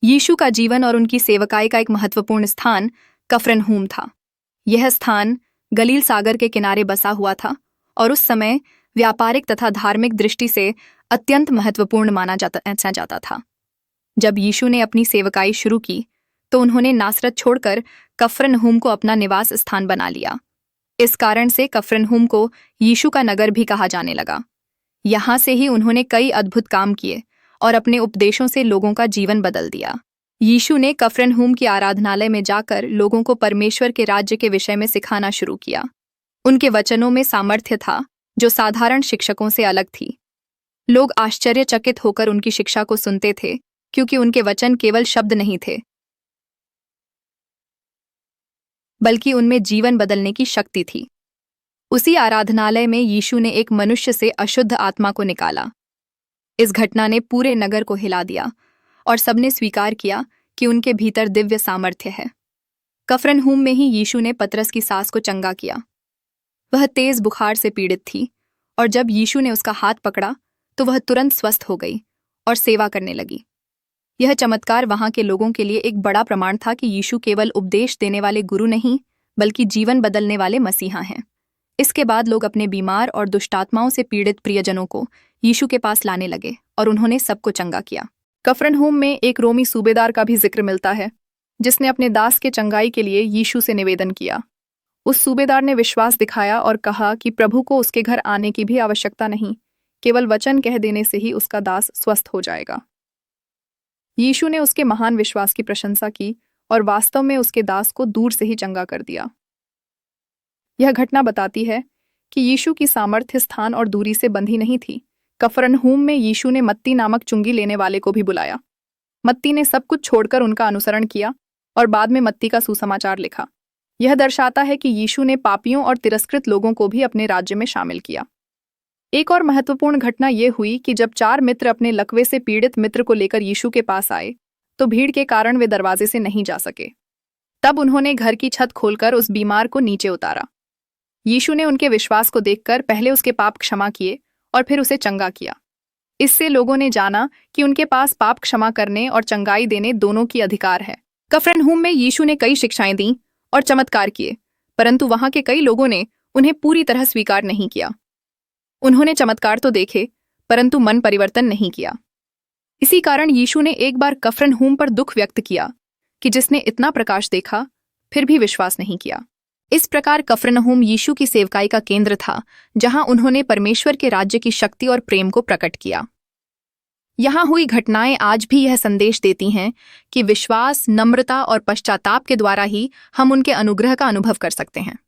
यीशु का जीवन और उनकी सेवकाई का एक महत्वपूर्ण स्थान कफरनहूम था। यह स्थान गलील सागर के किनारे बसा हुआ था और उस समय व्यापारिक तथा धार्मिक दृष्टि से अत्यंत महत्वपूर्ण माना जाता था। जब यीशु ने अपनी सेवकाई शुरू की तो उन्होंने नासरत छोड़कर कफरनहूम को अपना निवास स्थान बना लिया। इस कारण से कफरनहूम को यीशु का नगर भी कहा जाने लगा। यहाँ से ही उन्होंने कई अद्भुत काम किए और अपने उपदेशों से लोगों का जीवन बदल दिया। यीशु ने कफरनहूम की आराधनालय में जाकर लोगों को परमेश्वर के राज्य के विषय में सिखाना शुरू किया। उनके वचनों में सामर्थ्य था जो साधारण शिक्षकों से अलग थी। लोग आश्चर्यचकित होकर उनकी शिक्षा को सुनते थे क्योंकि उनके वचन केवल शब्द नहीं थे, बल्कि उनमें जीवन बदलने की शक्ति थी। उसी आराधनालय में यीशु ने एक मनुष्य से अशुद्ध आत्मा को निकाला। इस घटना ने पूरे नगर को हिला दिया और सबने स्वीकार किया कि उनके भीतर दिव्य सामर्थ्य है। कफरनहूम में ही यीशु ने पतरस की सास को चंगा किया। वह तेज बुखार से पीड़ित थी और जब यीशु ने उसका हाथ पकड़ा तो वह तुरंत स्वस्थ हो गई और सेवा करने लगी। यह चमत्कार वहां के लोगों के लिए एक बड़ा प्रमाण था कि यीशु केवल उपदेश देने वाले गुरु नहीं, बल्कि जीवन बदलने वाले मसीहा हैं। इसके बाद लोग अपने बीमार और दुष्टात्माओं से पीड़ित प्रियजनों को यीशु के पास लाने लगे और उन्होंने सबको चंगा किया। कफरनहूम में एक रोमी सूबेदार का भी जिक्र मिलता है जिसने अपने दास के चंगाई के लिए यीशु से निवेदन किया। उस सूबेदार ने विश्वास दिखाया और कहा कि प्रभु को उसके घर आने की भी आवश्यकता नहीं, केवल वचन कह देने से ही उसका दास स्वस्थ हो जाएगा। यीशु ने उसके महान विश्वास की प्रशंसा की और वास्तव में उसके दास को दूर से ही चंगा कर दिया। यह घटना बताती है कि यीशु की सामर्थ्य स्थान और दूरी से बंधी नहीं थी। कफरनहूम में यीशु ने मत्ती नामक चुंगी लेने वाले को भी बुलाया। मत्ती ने सब कुछ छोड़कर उनका अनुसरण किया और बाद में मत्ती का सुसमाचार लिखा। यह दर्शाता है कि यीशु ने पापियों और तिरस्कृत लोगों को भी अपने राज्य में शामिल किया। एक और महत्वपूर्ण घटना यह हुई कि जब 4 मित्र अपने लकवे से पीड़ित मित्र को लेकर यीशु के पास आए तो भीड़ के कारण वे दरवाजे से नहीं जा सके। तब उन्होंने घर की छत खोलकर उस बीमार को नीचे उतारा। यीशु ने उनके विश्वास को देखकर पहले उसके पाप क्षमा किए और फिर उसे चंगा किया। इससे लोगों ने जाना कि उनके पास पाप क्षमा करने और चंगाई देने दोनों की अधिकार है। कफरनहूम में यीशु ने कई शिक्षाएं दी और चमत्कार किए, परंतु वहां के कई लोगों ने उन्हें पूरी तरह स्वीकार नहीं किया। उन्होंने चमत्कार तो देखे परंतु मन परिवर्तन नहीं किया। इसी कारण यीशु ने एक बार कफरनहूम पर दुख व्यक्त किया कि जिसने इतना प्रकाश देखा फिर भी विश्वास नहीं किया। इस प्रकार कफरनहूम यीशु की सेवकाई का केंद्र था, जहां उन्होंने परमेश्वर के राज्य की शक्ति और प्रेम को प्रकट किया। यहाँ हुई घटनाएं आज भी यह संदेश देती हैं कि विश्वास, नम्रता और पश्चाताप के द्वारा ही हम उनके अनुग्रह का अनुभव कर सकते हैं।